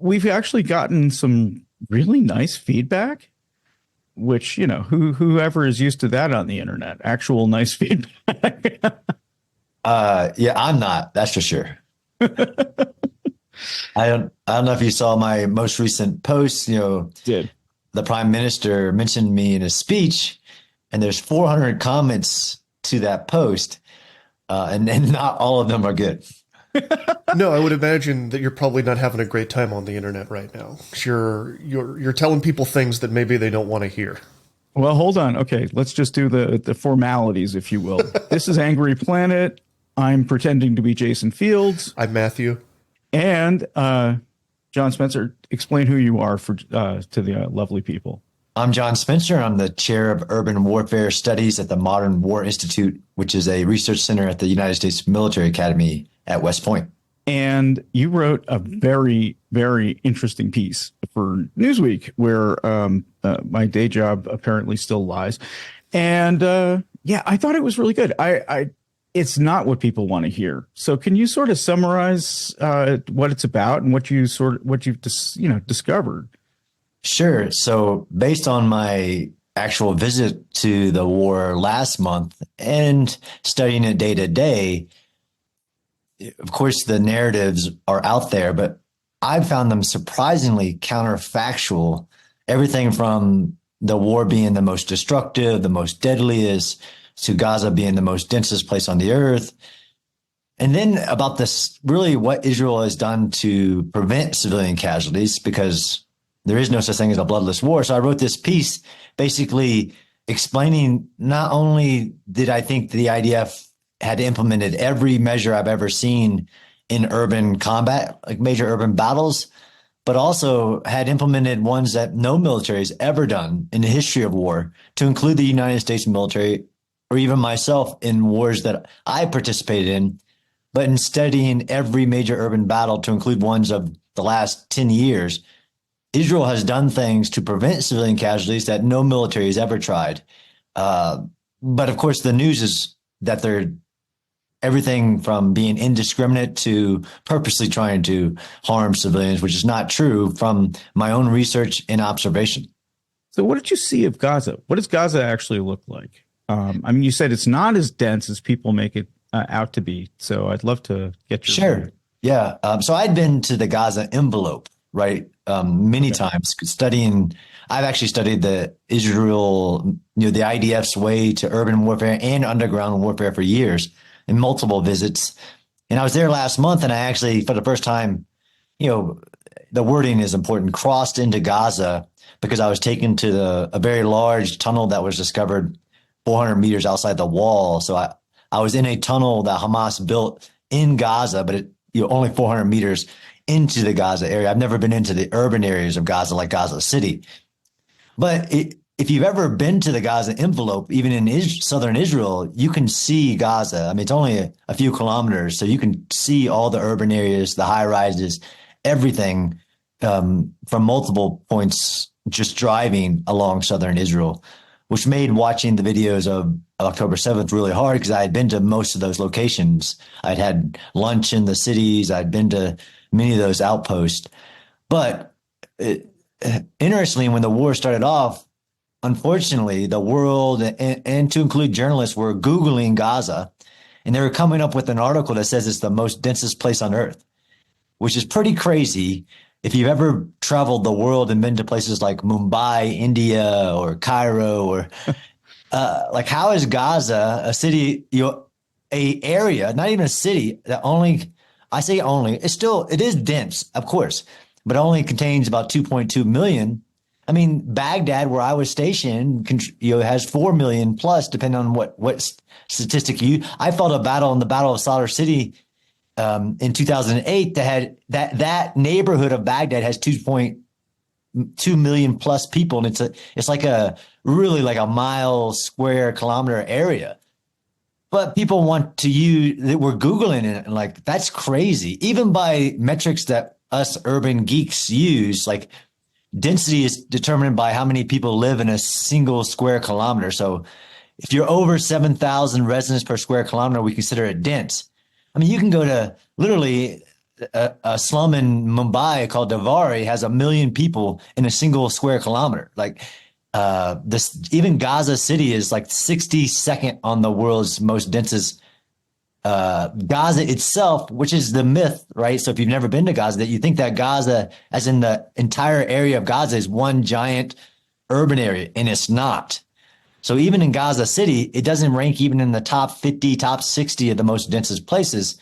we've actually gotten some really nice feedback, which, whoever is used to that on the internet, actual nice feedback. Yeah, I'm not, that's for sure. I don't know if you saw my most recent post, Did. the prime minister mentioned me in a speech, and there's 400 comments to that post, and not all of them are good. No, I would imagine that you're probably not having a great time on the internet right now. You're telling people things that maybe they don't want to hear. Well, hold on. Okay, let's just do the formalities, if you will. This is Angry Planet. I'm pretending to be Jason Fields. I'm Matthew. And John Spencer, explain who you are to the lovely people. I'm John Spencer. I'm the chair of urban warfare studies at the Modern War Institute, which is a research center at the United States Military Academy at West Point. And you wrote a very, very interesting piece for Newsweek, where my day job apparently still lies. And I thought it was really good. It's not what people want to hear. So can you sort of summarize what it's about and what you've discovered? Sure. So based on my actual visit to the war last month and studying it day to day, of course, the narratives are out there, but I've found them surprisingly counterfactual. Everything from the war being the most destructive, the most deadliest, to Gaza being the most densest place on the earth. And then about this, really what Israel has done to prevent civilian casualties, because there is no such thing as a bloodless war. So I wrote this piece basically explaining not only did I think the IDF had implemented every measure I've ever seen in urban combat, like major urban battles, but also had implemented ones that no military has ever done in the history of war, to include the United States military or even myself in wars that I participated in, but in studying every major urban battle to include ones of the last 10 years. Israel has done things to prevent civilian casualties that no military has ever tried. But of course, the news is that they're everything from being indiscriminate to purposely trying to harm civilians, which is not true from my own research and observation. So what did you see of Gaza? What does Gaza actually look like? You said it's not as dense as people make it out to be. So I'd love to get your Sure. Yeah. So I'd been to the Gaza envelope, right? Many times studying. I've actually studied the Israel, the IDF's way to urban warfare and underground warfare for years in multiple visits. And I was there last month, and I actually, for the first time, the wording is important, crossed into Gaza, because I was taken to a very large tunnel that was discovered 400 meters outside the wall. So I was in a tunnel that Hamas built in Gaza, but only 400 meters into the Gaza area. I've never been into the urban areas of Gaza like Gaza City. But if you've ever been to the Gaza envelope, even in southern Israel, you can see Gaza. It's only a few kilometers, so you can see all the urban areas, the high rises, everything from multiple points just driving along southern Israel, which made watching the videos of October 7th really hard, because I had been to most of those locations. I'd had lunch in the cities. I'd been to many of those outposts. But interestingly, when the war started off, unfortunately, the world, and to include journalists, were Googling Gaza, and they were coming up with an article that says it's the most densest place on earth, which is pretty crazy. If you've ever traveled the world and been to places like Mumbai, India, or Cairo, or how is Gaza, a city, a area, not even a city, that only, I say only, it is dense, of course, but only contains about 2.2 million. Baghdad, where I was stationed, has 4 million plus, depending on what statistic you. I fought a battle in the Battle of Sadr City in 2008 that neighborhood of Baghdad has 2.2 million plus people, and it's like a really like a mile square kilometer area. But people want to use that, we're Googling it, and that's crazy. Even by metrics that us urban geeks use, like density is determined by how many people live in a single square kilometer. So if you're over 7,000 residents per square kilometer, we consider it dense. You can go to literally a slum in Mumbai called Davari has 1 million people in a single square kilometer. Like this, even Gaza City is like 62nd on the world's most densest. Gaza itself, which is the myth, right? So if you've never been to Gaza, that you think that Gaza, as in the entire area of Gaza, is one giant urban area, and it's not. So even in Gaza City, it doesn't rank even in the top 50, top 60 of the most densest places.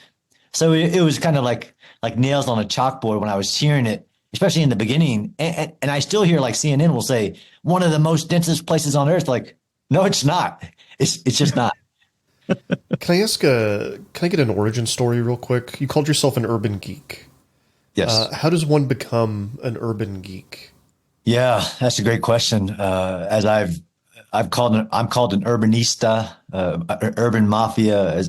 So it was kind of like nails on a chalkboard when I was hearing it, especially in the beginning. And I still hear like CNN will say one of the most densest places on earth. Like, no, it's not. It's just not. Can I get an origin story real quick? You called yourself an urban geek. Yes. How does one become an urban geek? Yeah, that's a great question. As I'm called an urbanista, urban mafia,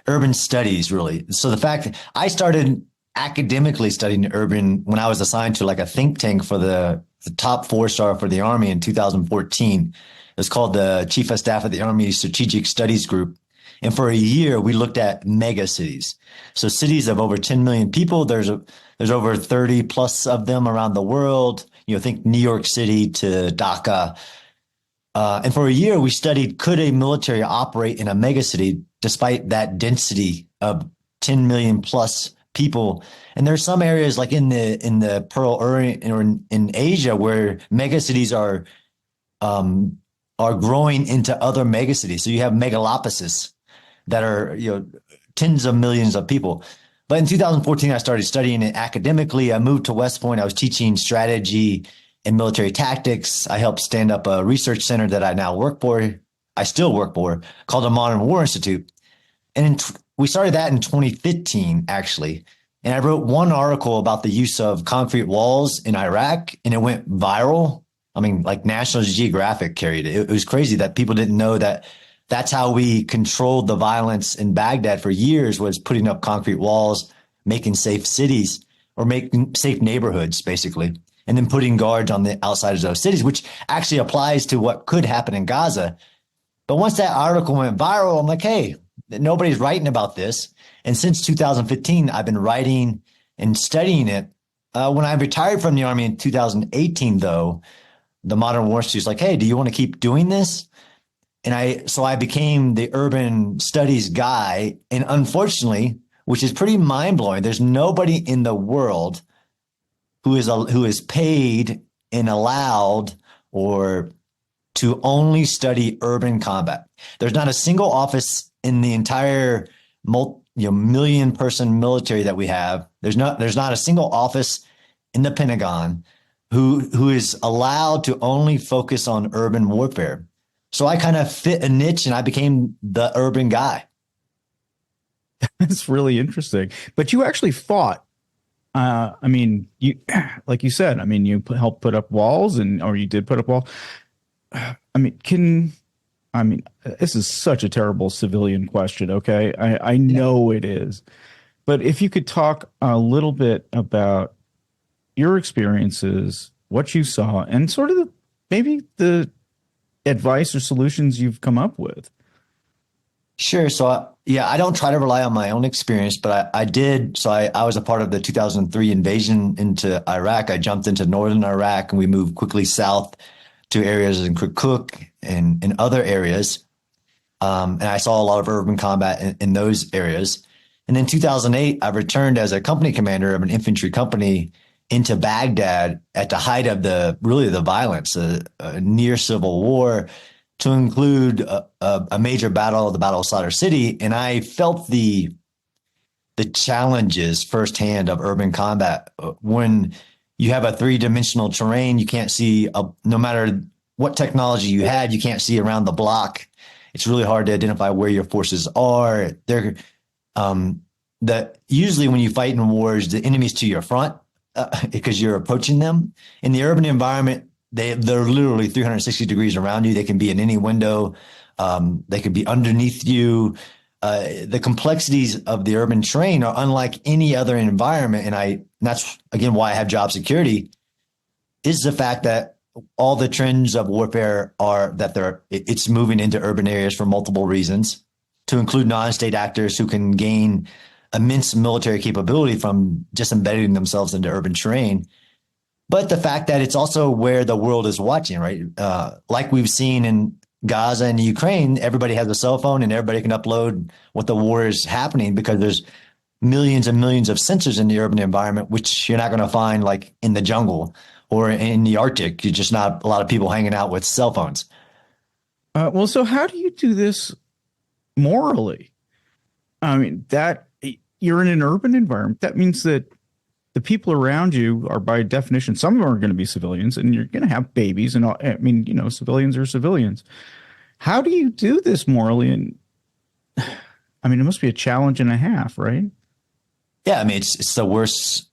urban studies, really. So the fact that I started academically studying urban when I was assigned to like a think tank for the top 4-star for the Army in 2014. It was called the Chief of Staff of the Army Strategic Studies Group. And for a year, we looked at mega cities. So cities of over 10 million people. There's over 30 plus of them around the world. Think New York City to Dhaka. And for a year, we studied, could a military operate in a megacity despite that density of 10 million plus people? And there's some areas like in the Pearl Orient or in Asia where megacities are growing into other megacities. So you have megalopolises that are tens of millions of people. But in 2014, I started studying it academically. I moved to West Point. I was teaching strategy and military tactics. I helped stand up a research center that I now work for. I still work for, called the Modern War Institute. And we started that in 2015, actually. And I wrote one article about the use of concrete walls in Iraq, and it went viral. I mean, like National Geographic carried it. It was crazy that people didn't know that that's how we controlled the violence in Baghdad for years, was putting up concrete walls, making safe cities or making safe neighborhoods, basically, and then putting guards on the outside of those cities, which actually applies to what could happen in Gaza. But once that article went viral, I'm like, hey, nobody's writing about this. And since 2015, I've been writing and studying it. When I retired from the Army in 2018, though, the Modern War Institute is like, hey, do you want to keep doing this? And so I became the urban studies guy. And unfortunately, which is pretty mind blowing, there's nobody in the world who is paid and allowed or to only study urban combat. There's not a single office in the entire million person military that we have. There's not a single office in the Pentagon who is allowed to only focus on urban warfare. So I kind of fit a niche and I became the urban guy. That's really interesting. But you actually fought. You, like you said, you helped put up walls or you did put up walls. This is such a terrible civilian question. Okay. I know it is, but if you could talk a little bit about your experiences, what you saw, and sort of maybe the advice or solutions you've come up with. Sure. So, I don't try to rely on my own experience, but I did. So I was a part of the 2003 invasion into Iraq. I jumped into northern Iraq and we moved quickly south to areas in Kirkuk and in other areas. And I saw a lot of urban combat in those areas. And in 2008, I returned as a company commander of an infantry company into Baghdad at the height of the violence, a near civil war, to include a major battle, the Battle of Slaughter City. And I felt the challenges firsthand of urban combat. When you have a 3-dimensional terrain, you can't see, no matter what technology you had, you can't see around the block. It's really hard to identify where your forces are. Usually when you fight in wars, the enemy's to your front because you're approaching them. In the urban environment, they're literally 360 degrees around you. They can be in any window. They could be underneath you. The complexities of the urban terrain are unlike any other environment. And that's, again, why I have job security, is the fact that all the trends of warfare it's moving into urban areas for multiple reasons, to include non-state actors who can gain immense military capability from just embedding themselves into urban terrain. But the fact that it's also where the world is watching, right? Like we've seen in Gaza and Ukraine, everybody has a cell phone and everybody can upload what the war is happening because there's millions and millions of sensors in the urban environment, which you're not going to find like in the jungle or in the Arctic. You're just not a lot of people hanging out with cell phones. Well, so how do you do this morally? I mean, that you're in an urban environment. That means that the people around you are, by definition, some of them are going to be civilians, and you're going to have babies. And all, I mean, civilians are civilians. How do you do this morally? And I mean, it must be a challenge and a half, right? Yeah, I mean, it's the worst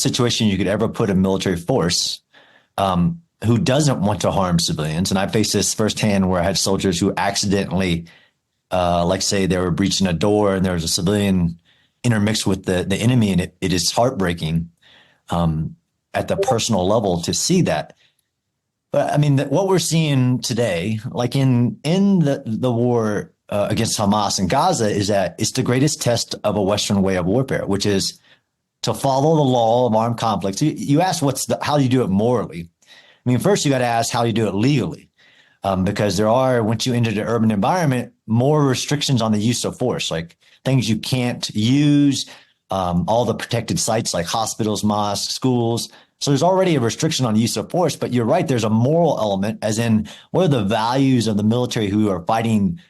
situation you could ever put a military force who doesn't want to harm civilians. And I faced this firsthand where I had soldiers who accidentally, like say they were breaching a door and there was a civilian intermixed with the enemy, and it is heartbreaking at the personal level to see that. But I mean, what we're seeing today, like in the war against Hamas in Gaza, is that it's the greatest test of a Western way of warfare, which is to follow the law of armed conflict. So you ask how do you do it morally? I mean, first you got to ask how do you do it legally, because there are, once you enter the urban environment, more restrictions on the use of force, like things you can't use, all the protected sites like hospitals, mosques, schools. So there's already a restriction on use of force, but you're right. There's a moral element, as in what are the values of the military who are fighting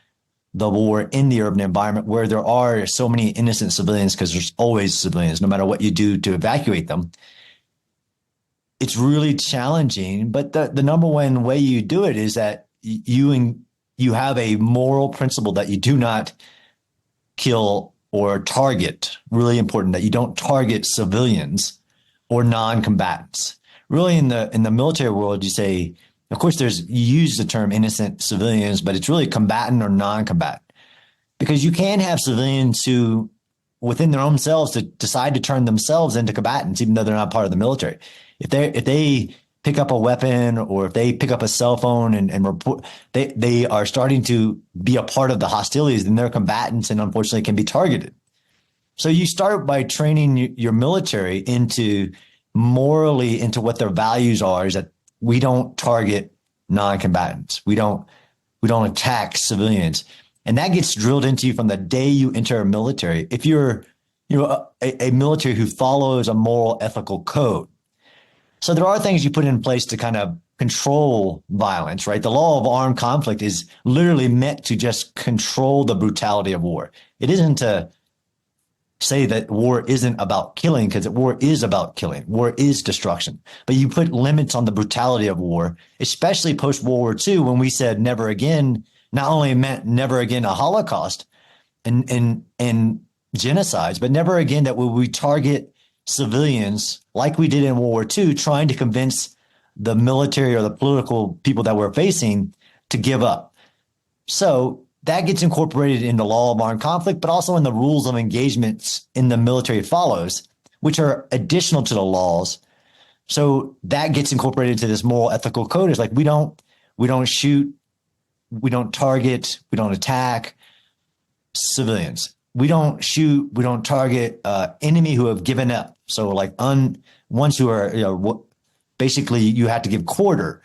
the war in the urban environment where there are so many innocent civilians, because there's always civilians, no matter what you do to evacuate them. It's really challenging, but the number one way you do it is that you have a moral principle that you do not kill or target. Really important that you don't target civilians or non-combatants. Really, in the military world, you say, of course, you use the term innocent civilians, but it's really combatant or non-combatant, because you can have civilians who, within their own selves, to decide to turn themselves into combatants, even though they're not part of the military. If they pick up a weapon or if they pick up a cell phone and report, they are starting to be a part of the hostilities, then they're combatants and unfortunately can be targeted. So you start by training your military into what their values are, is that we don't target non-combatants. We don't attack civilians. And that gets drilled into you from the day you enter a military. If you're a military who follows a moral ethical code. So there are things you put in place to kind of control violence, right? The law of armed conflict is literally meant to just control the brutality of war. It isn't to say that war isn't about killing, because war is about killing. War is destruction. But you put limits on the brutality of war, especially post-World War II, when we said never again, not only meant never again a Holocaust and genocides, but never again that we target civilians like we did in World War II, trying to convince the military or the political people that we're facing to give up. So that gets incorporated in the law of armed conflict, but also in the rules of engagements in the military follows, which are additional to the laws. So that gets incorporated into this moral ethical code. It's like we don't shoot, we don't target, we don't attack civilians. We don't shoot, we don't target enemy who have given up. So like ones who are, basically you have to give quarter.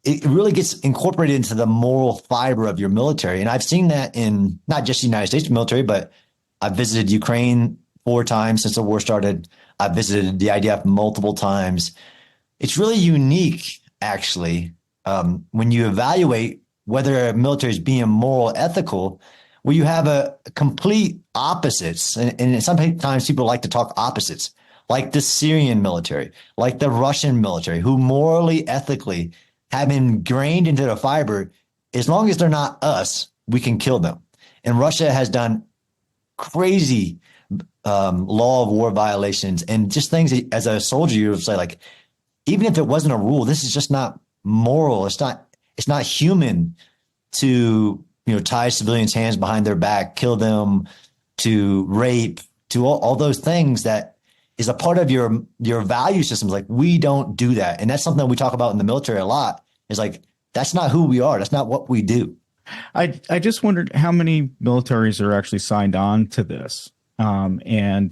It really gets incorporated into the moral fiber of your military. And I've seen that in not just the United States military, but I've visited Ukraine 4 times since the war started. I've visited the IDF multiple times. It's really unique, actually, when you evaluate whether a military is being moral, ethical, where you have a complete opposites. And sometimes people like to talk opposites, like the Syrian military, like the Russian military, who morally, ethically have ingrained into the fiber, as long as they're not us, we can kill them. And Russia has done crazy law of war violations and just things that, as a soldier, you would say, like, even if it wasn't a rule, this is just not moral. It's not human to, tie civilians' hands behind their back, kill them, to rape, to all those things that is a part of your value systems. Like, we don't do that. And that's something that we talk about in the military a lot. Is like, that's not who we are. That's not what we do. I just wondered how many militaries are actually signed on to this. and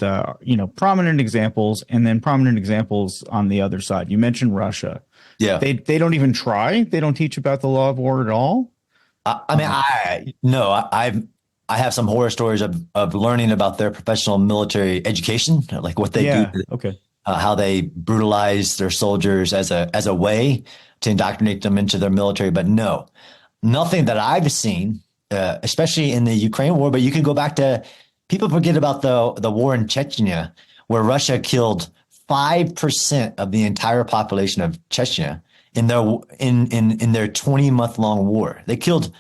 prominent examples, and then prominent examples on the other side. You mentioned Russia. Yeah. They don't even try. They don't teach about the law of war at all. I have some horror stories of learning about their professional military education, like what they do. Okay. How they brutalize their soldiers as a way to indoctrinate them into their military. But no, nothing that I've seen, especially in the Ukraine war. But you can go back to, people forget about the war in Chechnya, where Russia killed 5% of the entire population of Chechnya in their 20-month long war. They killed,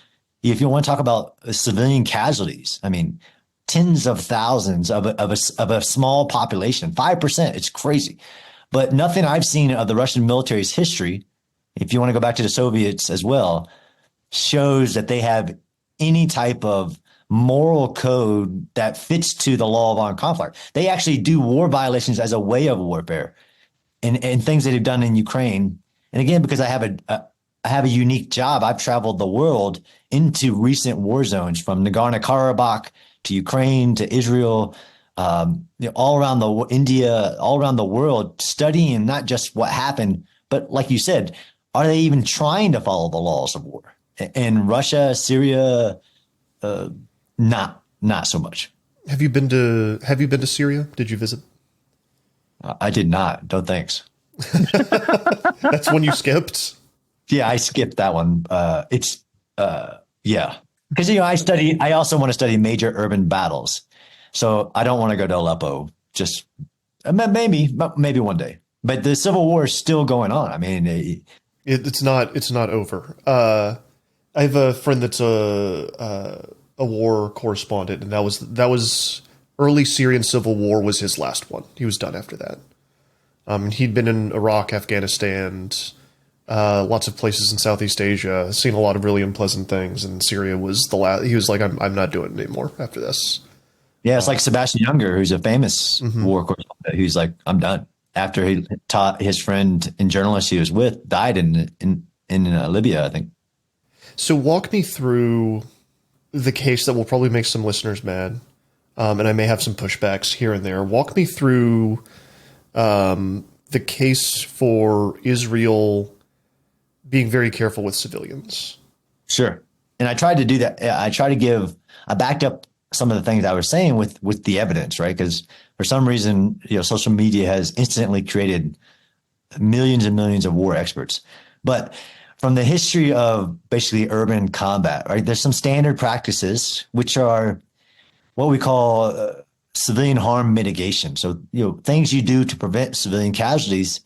if you want to talk about civilian casualties, I mean, tens of thousands of a small population, 5%. It's crazy. But nothing I've seen of the Russian military's history, if you want to go back to the Soviets as well, shows that they have any type of moral code that fits to the law of armed conflict. They actually do war violations as a way of warfare, and things that they've done in Ukraine. And again, because I have a unique job, I've traveled the world into recent war zones, from Nagorno-Karabakh to Ukraine to Israel, all around India, all around the world, studying not just what happened, but like you said, are they even trying to follow the laws of war? In Russia, Syria, not so much. Have you been to Syria? Did you visit? I did not. No thanks. That's one you skipped? Yeah, I skipped that one. Yeah. Because, I also want to study major urban battles. So I don't want to go to Aleppo. Just maybe one day. But the civil war is still going on. I mean, it's not over. I have a friend that's a war correspondent, and that was early Syrian civil war was his last one. He was done after that. He'd been in Iraq, Afghanistan, lots of places in Southeast Asia, seen a lot of really unpleasant things, and Syria was the last. He was like, I'm not doing it anymore after this. Yeah, it's like Sebastian Junger, who's a famous war correspondent, who's like, I'm done. After he taught his friend and journalist he was with died in Libya, I think. So walk me through the case that will probably make some listeners mad, and I may have some pushbacks here and there. Walk me through the case for Israel being very careful with civilians. Sure. And I tried to do that. I backed up some of the things I was saying with the evidence, right? Because for some reason, social media has instantly created millions and millions of war experts. But from the history of basically urban combat, right, there's some standard practices, which are what we call civilian harm mitigation. So, things you do to prevent civilian casualties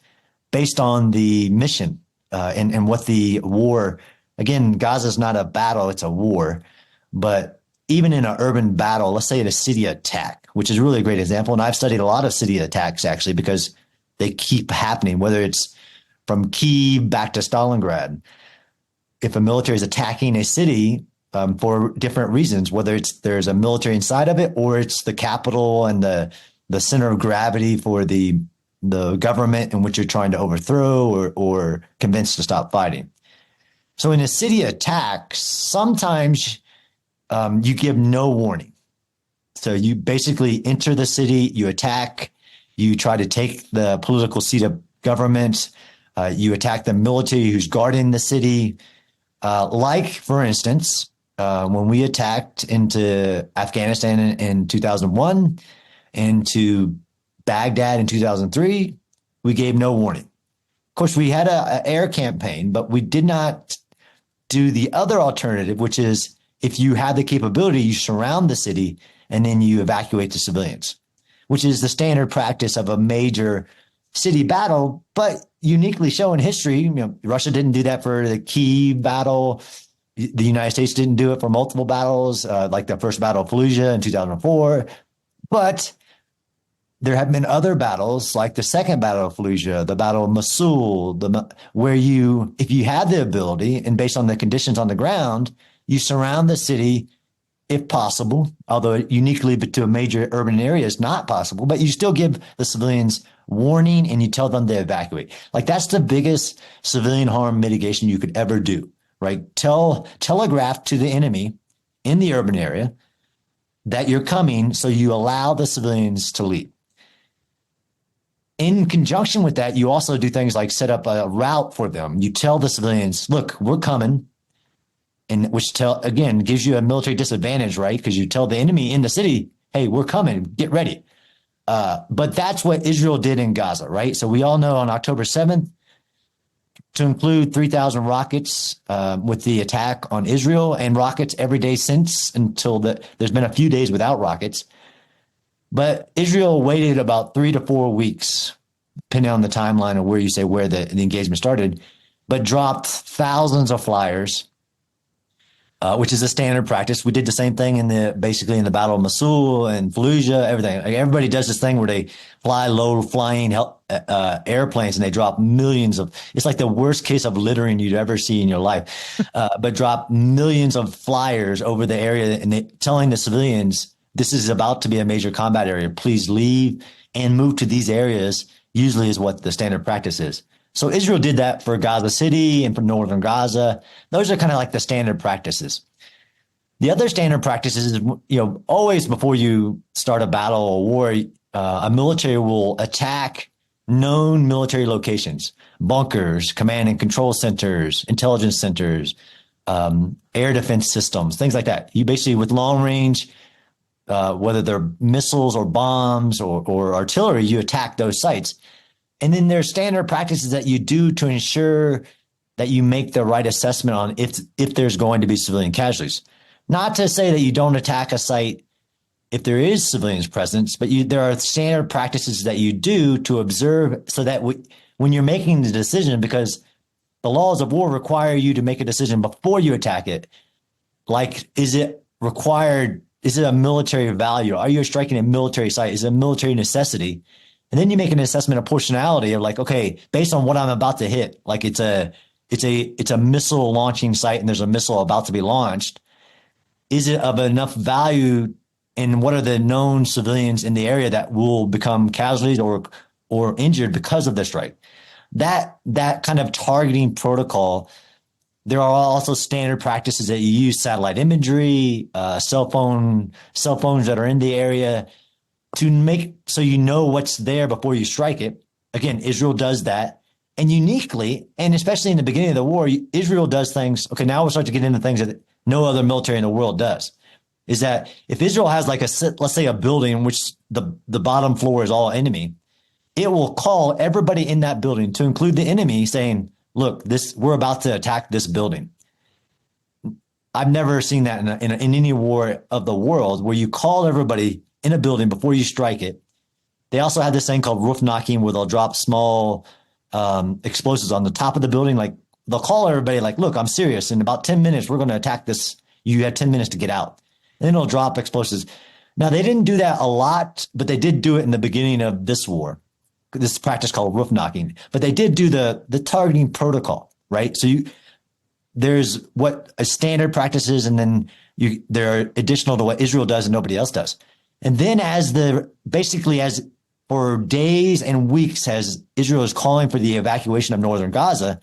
based on the mission and what the war, again, Gaza is not a battle, it's a war. But even in an urban battle, let's say at a city attack, which is really a great example. And I've studied a lot of city attacks actually, because they keep happening, whether it's from Kyiv back to Stalingrad. If a military is attacking a city for different reasons, whether there's a military inside of it, or it's the capital and the center of gravity for the government in which you're trying to overthrow or convince to stop fighting. So in a city attack, sometimes you give no warning. So you basically enter the city, you attack, you try to take the political seat of government, you attack the military who's guarding the city. Like, for instance, when we attacked into Afghanistan in 2001, into Baghdad in 2003, we gave no warning. Of course, we had an air campaign, but we did not do the other alternative, which is if you have the capability, you surround the city and then you evacuate the civilians, which is the standard practice of a major city battle, but uniquely show in history. Russia didn't do that for the Kyiv battle. The United States didn't do it for multiple battles, like the first Battle of Fallujah in 2004. But there have been other battles, like the second Battle of Fallujah, the Battle of Mosul, where if you have the ability and based on the conditions on the ground, you surround the city if possible, although uniquely to a major urban area is not possible, but you still give the civilians warning and you tell them to evacuate. Like, that's the biggest civilian harm mitigation you could ever do, right? Telegraph to the enemy in the urban area, that you're coming, so you allow the civilians to leave. In conjunction with that, you also do things like set up a route for them. You tell the civilians, look, we're coming, and which again gives you a military disadvantage, right? Because you tell the enemy in the city, hey, we're coming, get ready. But that's what Israel did in Gaza, right? So we all know on October 7th, to include 3,000 rockets with the attack on Israel, and rockets every day since, until there's been a few days without rockets. But Israel waited about 3 to 4 weeks, depending on the timeline of where you say where the engagement started, but dropped thousands of flyers, which is a standard practice. We did the same thing basically in the Battle of Mosul and Fallujah, everything. Like, everybody does this thing where they fly low-flying airplanes and they drop millions of. It's like the worst case of littering you'd ever see in your life, but drop millions of flyers over the area and telling the civilians, this is about to be a major combat area. Please leave and move to these areas, usually is what the standard practice is. So Israel did that for Gaza City and for northern Gaza. Those are kind of like the standard practices. The other standard practices is, always before you start a battle or war, a military will attack known military locations, bunkers, command and control centers, intelligence centers, air defense systems, things like that. You basically, with long range, whether they're missiles or bombs or artillery, you attack those sites. And then there's standard practices that you do to ensure that you make the right assessment on if there's going to be civilian casualties. Not to say that you don't attack a site if there is civilians presence, but there are standard practices that you do to observe, so that when you're making the decision, because the laws of war require you to make a decision before you attack it. Like, is it required? Is it a military value? Are you striking a military site? Is it a military necessity? And then you make an assessment of proportionality of like, okay, based on what I'm about to hit, like it's a missile launching site and there's a missile about to be launched. Is it of enough value, and what are the known civilians in the area that will become casualties or injured because of the strike? That kind of targeting protocol. There are also standard practices that you use: satellite imagery, cell phones that are in the area, to make so you know what's there before you strike it. Again, Israel does that. And uniquely, and especially in the beginning of the war, Israel does things. Okay, now we'll start to get into things that no other military in the world does. Is that if Israel has like let's say a building in which the bottom floor is all enemy, it will call everybody in that building, to include the enemy, saying, look, we're about to attack this building. I've never seen that in any war of the world, where you call everybody in a building before you strike it. They also have this thing called roof knocking, where they'll drop small explosives on the top of the building. Like, they'll call everybody like, look, I'm serious. In about 10 minutes, we're going to attack this. You have 10 minutes to get out. And then they'll drop explosives. Now, they didn't do that a lot, but they did do it in the beginning of this war, this practice called roof knocking. But they did do the targeting protocol, right? So there's what a standard practice is, and then there are additional to what Israel does and nobody else does. And then as for days and weeks, as Israel is calling for the evacuation of northern Gaza,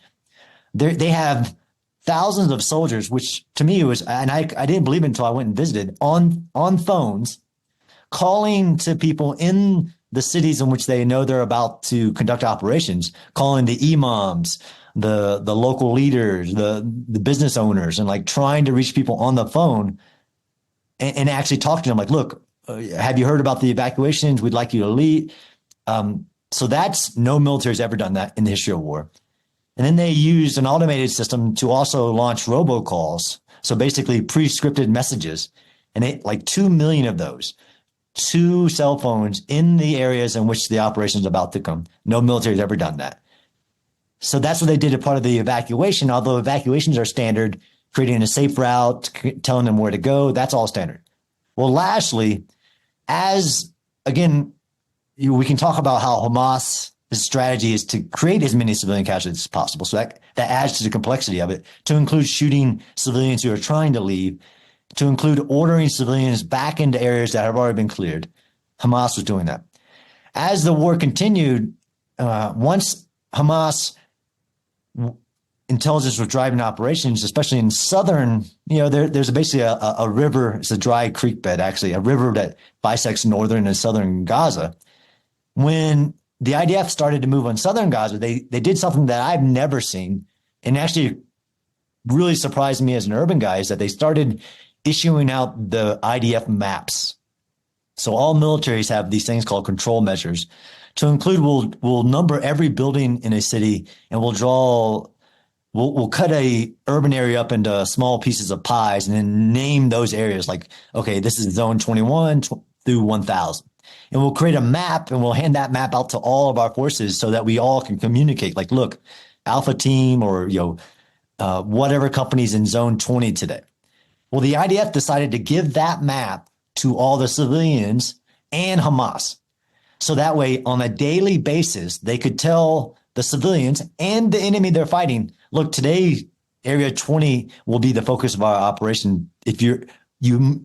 they have thousands of soldiers, which to me was, and I didn't believe it until I went and visited, on phones, calling to people in the cities in which they know they're about to conduct operations, calling the imams, the local leaders, the business owners, and like trying to reach people on the phone and actually talk to them like, look, have you heard about the evacuations? We'd like you to lead. So no military's ever done that in the history of war. And then they used an automated system to also launch robocalls. So basically pre-scripted messages, and like 2 million of those, 2 cell phones in the areas in which the operation is about to come. No military's ever done that. So that's what they did as part of the evacuation. Although evacuations are standard, creating a safe route, telling them where to go, that's all standard. Well, lastly, we can talk about how Hamas' strategy is to create as many civilian casualties as possible. So that adds to the complexity of it, to include shooting civilians who are trying to leave, to include ordering civilians back into areas that have already been cleared. Hamas was doing that. As the war continued, once Hamas intelligence was driving operations, especially in southern, there's basically a river. It's a dry creek bed, actually, a river that bisects northern and southern Gaza. When the IDF started to move on southern Gaza, they did something that I've never seen, and actually really surprised me as an urban guy, is that they started issuing out the IDF maps. So all militaries have these things called control measures. To include, we'll number every building in a city, and we'll cut a urban area up into small pieces of pies and then name those areas like, okay, this is zone 21 through 1000. And we'll create a map, and we'll hand that map out to all of our forces so that we all can communicate. Like, look, Alpha Team or, whatever company's in zone 20 today. Well, the IDF decided to give that map to all the civilians and Hamas. So that way, on a daily basis, they could tell the civilians and the enemy they're fighting, look, today, Area 20 will be the focus of our operation. If you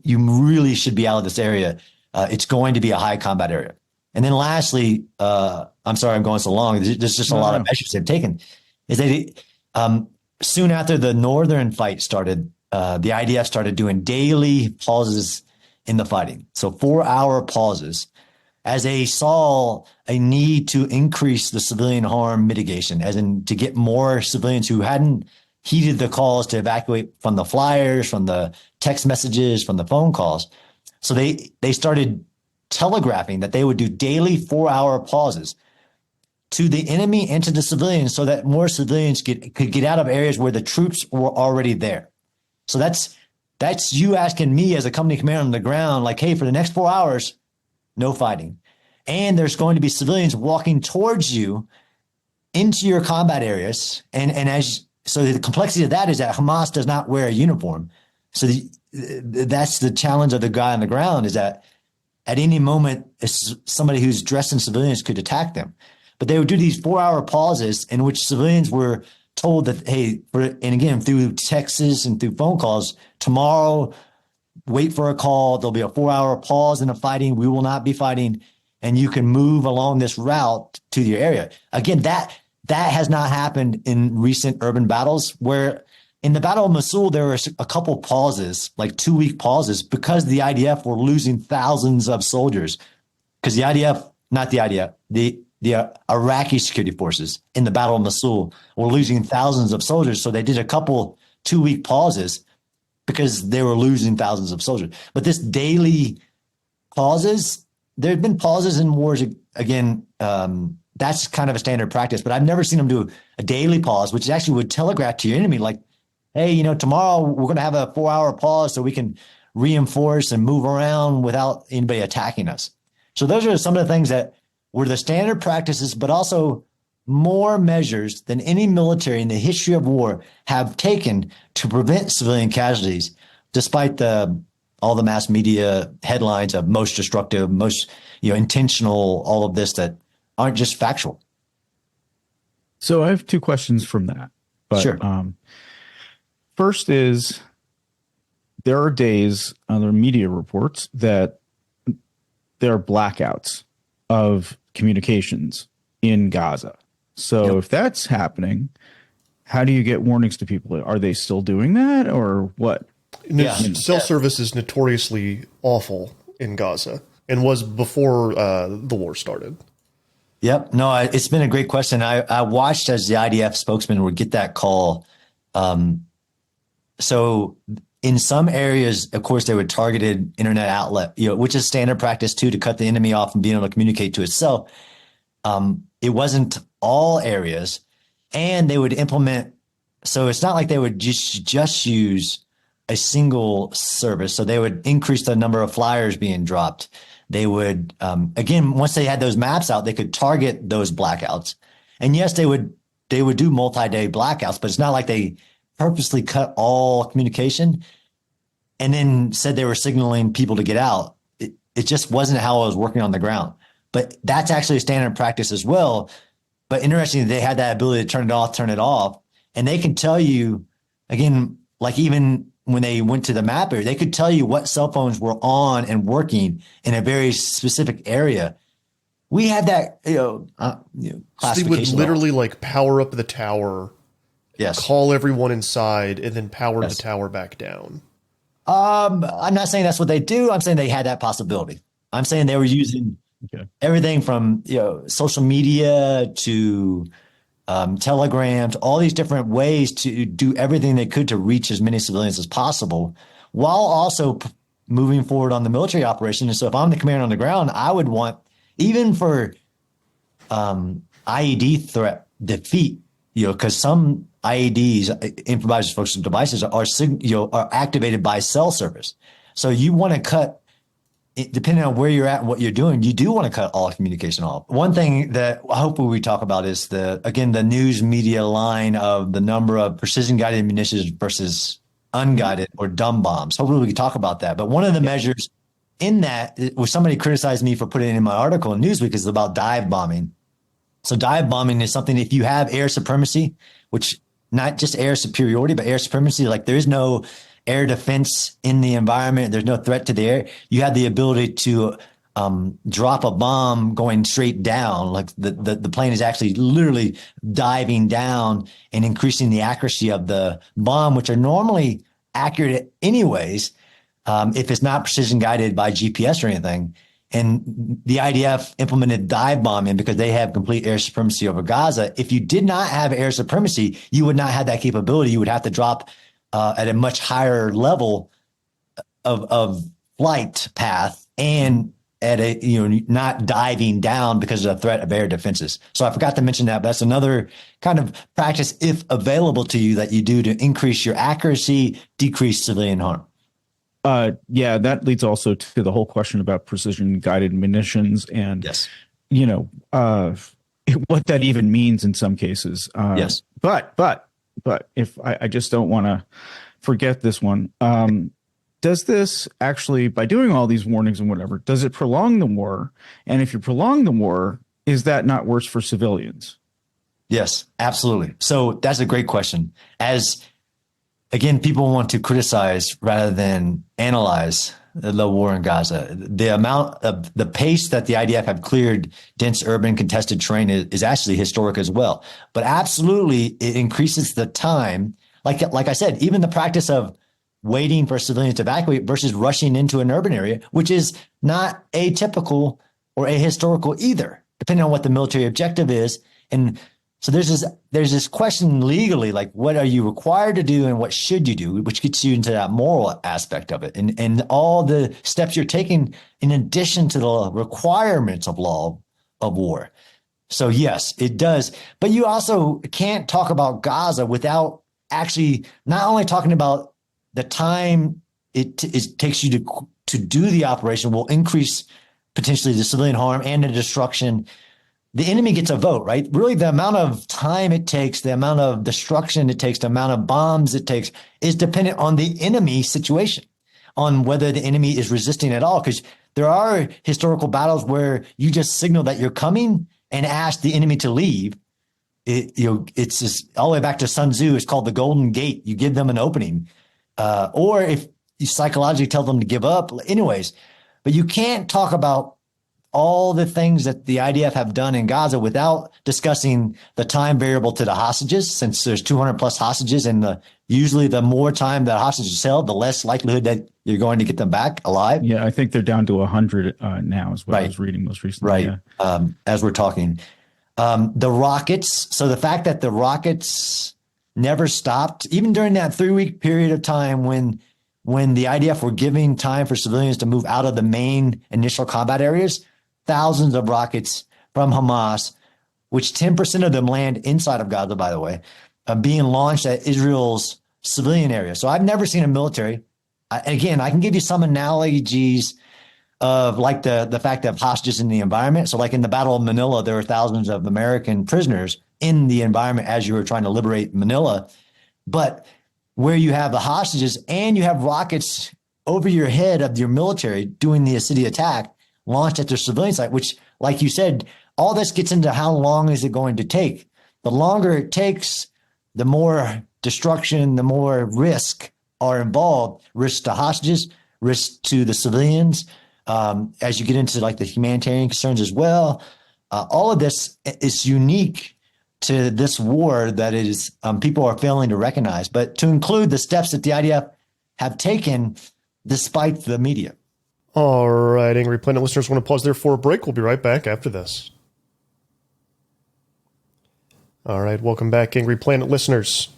really should be out of this area. It's going to be a high combat area. And then lastly, I'm sorry I'm going so long. There's just a lot of measures they've taken. Is they soon after the northern fight started, the IDF started doing daily pauses in the fighting. So 4-hour pauses, as they saw a need to increase the civilian harm mitigation, as in to get more civilians who hadn't heeded the calls to evacuate from the flyers, from the text messages, from the phone calls. So they started telegraphing that they would do daily 4-hour pauses to the enemy and to the civilians so that more civilians could get out of areas where the troops were already there. So that's you asking me as a company commander on the ground, like, hey, for the next 4 hours, no fighting. And there's going to be civilians walking towards you into your combat areas. So the complexity of that is that Hamas does not wear a uniform. So that's the challenge of the guy on the ground, is that at any moment, somebody who's dressed in civilians could attack them. But they would do these 4-hour pauses in which civilians were told that, hey, and again, through texts and through phone calls, tomorrow, wait for a call. There'll be a 4-hour pause in the fighting. We will not be fighting. And you can move along this route to your area. Again, that has not happened in recent urban battles, where in the Battle of Mosul, there were a couple pauses, like 2-week pauses, because the IDF were losing thousands of soldiers. Because the Iraqi security forces in the Battle of Mosul were losing thousands of soldiers. So they did a couple 2-week pauses because they were losing thousands of soldiers. But this daily pauses, there have been pauses in wars. Again, that's kind of a standard practice, but I've never seen them do a daily pause, which actually would telegraph to your enemy, like, hey, tomorrow we're going to have a 4-hour pause so we can reinforce and move around without anybody attacking us. So those are some of the things that were the standard practices, but also more measures than any military in the history of war have taken to prevent civilian casualties, despite all the mass media headlines of most destructive, most intentional, all of this that aren't just factual. So I have 2 questions from that. But, sure. First is, there are days on the media reports that there are blackouts of communications in Gaza. So if that's happening, how do you get warnings to people? Are they still doing that, or what? Cell service is notoriously awful in Gaza and was before the war started. Yep. No, it's been a great question. I watched as the IDF spokesman would get that call. So in some areas, of course, they would targeted internet outlet, which is standard practice too, to cut the enemy off from being able to communicate to itself. It wasn't all areas, and they would implement. So it's not like they would just use a single service. So they would increase the number of flyers being dropped. They would, again, once they had those maps out, they could target those blackouts. And yes, they would do multi-day blackouts, but it's not like they purposely cut all communication and then said they were signaling people to get out. It just wasn't how I was working on the ground. But that's actually a standard practice as well. But interestingly, they had that ability to turn it off. And they can tell you, again, like even when they went to the map area, they could tell you what cell phones were on and working in a very specific area. We had that, classification. So they would literally like power up the tower Yes. call everyone inside, and then power the tower back down. I'm not saying that's what they do. I'm saying they had that possibility. I'm saying they were using everything from social media to telegrams, all these different ways to do everything they could to reach as many civilians as possible, while also moving forward on the military operation. And so, if I'm the commander on the ground, I would want, even for IED threat defeat, because some IEDs, improvised explosive devices, are activated by cell service. So you want to cut, depending on where you're at and what you're doing, you do want to cut all communication off. One thing that hopefully we talk about is the news media line of the number of precision guided munitions versus unguided or dumb bombs. Hopefully we can talk about that. But one of the measures in that, where somebody criticized me for putting it in my article in Newsweek, is about dive bombing. So dive bombing is something, if you have air supremacy, which not just air superiority, but air supremacy, like there's no air defense in the environment, there's no threat to the air, you have the ability to drop a bomb going straight down. Like the plane is actually literally diving down and increasing the accuracy of the bomb, which are normally accurate anyways, if it's not precision guided by GPS or anything. And the IDF implemented dive bombing because they have complete air supremacy over Gaza. If you did not have air supremacy, you would not have that capability. You would have to drop at a much higher level of flight path, and at a not diving down because of the threat of air defenses. So I forgot to mention that, but that's another kind of practice, if available to you, that you do to increase your accuracy, decrease civilian harm. Yeah, that leads also to the whole question about precision guided munitions and, what that even means in some cases. Yes. But if I just don't want to forget this one, does this actually, by doing all these warnings and whatever, does it prolong the war? And if you prolong the war, is that not worse for civilians? Yes, absolutely. So that's a great question. Again, people want to criticize rather than analyze the war in Gaza. The amount of the pace that the IDF have cleared dense urban contested terrain is actually historic as well. But absolutely, it increases the time. Like I said, even the practice of waiting for civilians to evacuate versus rushing into an urban area, which is not atypical or ahistorical either, depending on what the military objective is. And so there's this question legally, like, what are you required to do and what should you do, which gets you into that moral aspect of it, and all the steps you're taking in addition to the requirements of law of war. So yes, it does. But you also can't talk about Gaza without actually not only talking about the time it takes you to do the operation will increase potentially the civilian harm and the destruction. The enemy gets a vote, right? Really, the amount of time it takes, the amount of destruction it takes, the amount of bombs it takes is dependent on the enemy situation, on whether the enemy is resisting at all. Because there are historical battles where you just signal that you're coming and ask the enemy to leave. It's just all the way back to Sun Tzu. It's called the Golden Gate. You give them an opening, or if you psychologically tell them to give up. Anyways, but you can't talk about all the things that the IDF have done in Gaza without discussing the time variable to the hostages, since there's 200 plus hostages, and usually the more time that hostages is held, the less likelihood that you're going to get them back alive. Yeah, I think they're down to 100 now is what I was reading most recently. Right. Yeah. As we're talking. The rockets. So the fact that the rockets never stopped, even during that 3-week period of time when the IDF were giving time for civilians to move out of the main initial combat areas, thousands of rockets from Hamas, which 10% of them land inside of Gaza, by the way, being launched at Israel's civilian area. So I've never seen a military. Again, I can give you some analogies of like the fact of hostages in the environment. So like in the Battle of Manila, there were thousands of American prisoners in the environment as you were trying to liberate Manila. But where you have the hostages and you have rockets over your head of your military doing the city attack, launched at their civilian site, which, like you said, all this gets into how long is it going to take. The longer it takes, the more destruction, the more risk are involved. Risk to hostages, risk to the civilians. As you get into like the humanitarian concerns as well, all of this is unique to this war that is people are failing to recognize, but to include the steps that the IDF have taken despite the media. All right, Angry Planet listeners, want to pause there for a break. We'll be right back after this. All right, welcome back, Angry Planet listeners.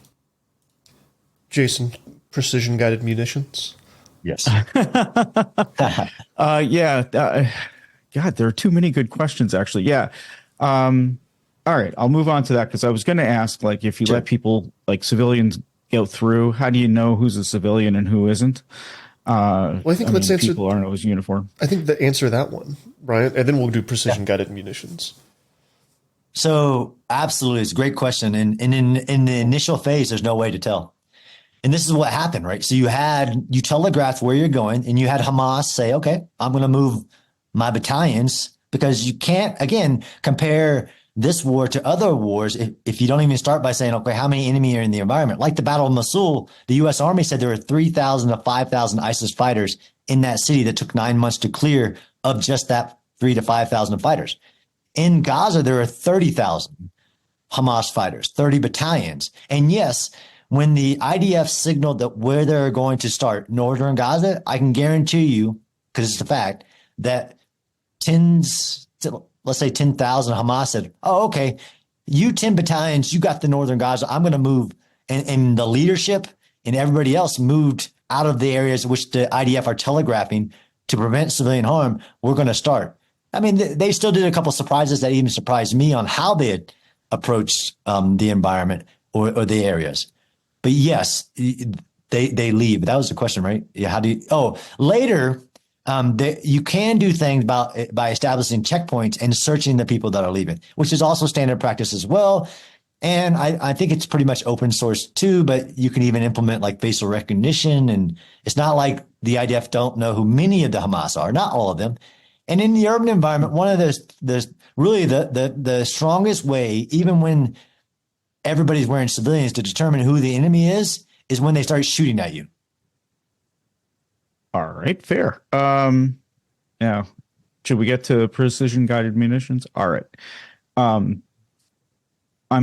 Jason, precision guided munitions. Yes. God, there are too many good questions, actually. Yeah. All right, I'll move on to that because I was going to ask, like, if you let people, like civilians, go through, how do you know who's a civilian and who isn't? Well, I think let's answer. People aren't always uniform. I think the answer that one, right? And then we'll do precision guided munitions. So absolutely, it's a great question. And in the initial phase, there's no way to tell. And this is what happened, right? So you telegraphed where you're going, and you had Hamas say, okay, I'm going to move my battalions, because you can't, again, compare this war to other wars if you don't even start by saying, okay, how many enemy are in the environment? Like the Battle of Mosul, the U.S. Army said there were 3,000 to 5,000 ISIS fighters in that city that took 9 months to clear of just that 3,000 to 5,000 fighters. In Gaza, there are 30,000 Hamas fighters, 30 battalions. And yes, when the IDF signaled that where they're going to start, northern Gaza, I can guarantee you, because it's a fact, that let's say 10,000 Hamas said, oh, okay, you 10 battalions, you got the northern Gaza, I'm going to move. And the leadership and everybody else moved out of the areas which the IDF are telegraphing to prevent civilian harm. We're going to start. I mean, they still did a couple of surprises that even surprised me on how they had approached the environment or the areas. But yes, they leave. That was the question, right? Yeah. How do you? Later, you can do things by establishing checkpoints and searching the people that are leaving, which is also standard practice as well. And I think it's pretty much open source too, but you can even implement like facial recognition. And it's not like the IDF don't know who many of the Hamas are, not all of them. And in the urban environment, one of the strongest way, even when everybody's wearing civilians, to determine who the enemy is when they start shooting at you. All right, fair. Now, should we get to precision guided munitions? All right. I'm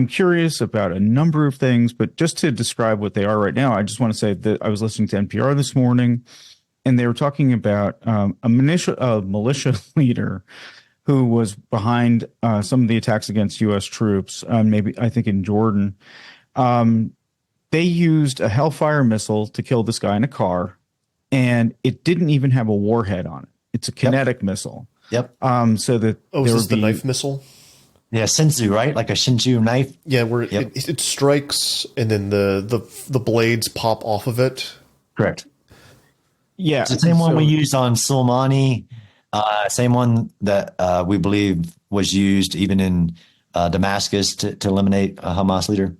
curious about a number of things, but just to describe what they are right now, I just want to say that I was listening to NPR this morning, and they were talking about a militia leader who was behind some of the attacks against U.S. troops, I think in Jordan. They used a Hellfire missile to kill this guy in a car, and it didn't even have a warhead on it. It's a kinetic missile. Yep. So that is this the knife missile? Yeah, Senzu, right? Like a Shinju knife. Yeah, where it strikes and then the blades pop off of it. Correct. Yeah, it's the same one we used on Soleimani. Same one that we believe was used even in Damascus to eliminate a Hamas leader.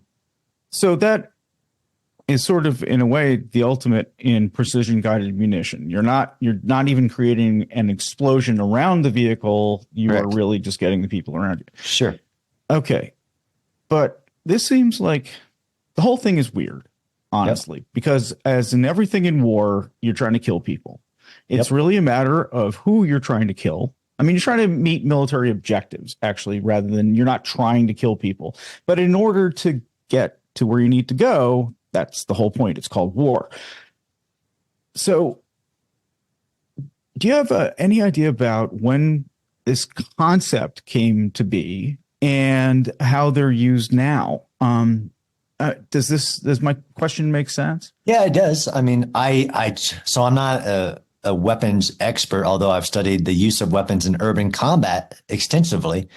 So that is sort of, in a way, the ultimate in precision guided munition. You're not even creating an explosion around the vehicle. You Correct. Are really just getting the people around you. Sure. Okay. But this seems like the whole thing is weird, honestly, because as in everything in war, you're trying to kill people. It's really a matter of who you're trying to kill. I mean, you're trying to meet military objectives, actually, rather than you're not trying to kill people. But in order to get to where you need to go, that's the whole point. It's called war. So do you have any idea about when this concept came to be and how they're used now? Does my question make sense? Yeah, it does. I mean, so I'm not a weapons expert, although I've studied the use of weapons in urban combat extensively.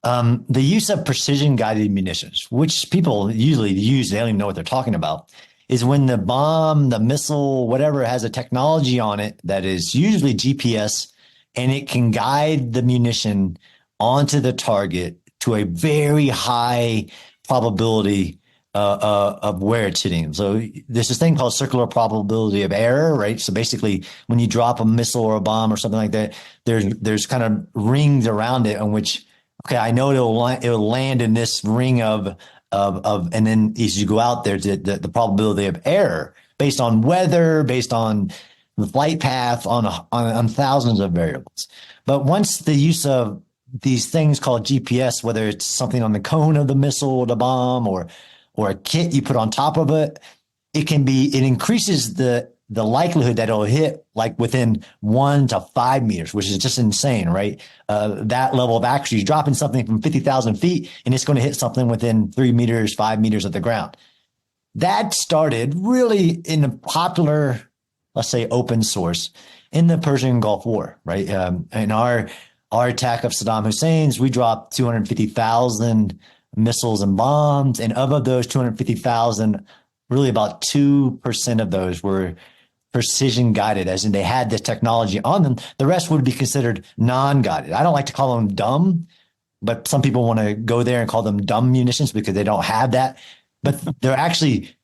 The use of precision guided munitions, which people usually use, they don't even know what they're talking about, is when the bomb, the missile, whatever has a technology on it that is usually GPS, and it can guide the munition onto the target to a very high probability of where it's hitting. So there's this thing called circular probability of error, right? So basically, when you drop a missile or a bomb or something like that, there's kind of rings around it on which, okay, I know it'll land in this ring of, and then as you go out there, the probability of error based on weather, based on the flight path, on thousands of variables. But once the use of these things called GPS, whether it's something on the cone of the missile, the bomb, or a kit you put on top of it, it increases the likelihood that it'll hit like within 1 to 5 meters, which is just insane, right? That level of accuracy, you're dropping something from 50,000 feet and it's going to hit something within 3 meters, 5 meters of the ground. That started really in a popular, let's say, open source in the Persian Gulf War, right? In our attack of Saddam Hussein's, we dropped 250,000 missiles and bombs. And of those 250,000, really about 2% of those were precision guided, as in they had this technology on them. The rest would be considered non-guided. I don't like to call them dumb, but some people want to go there and call them dumb munitions because they don't have that. But they're actually,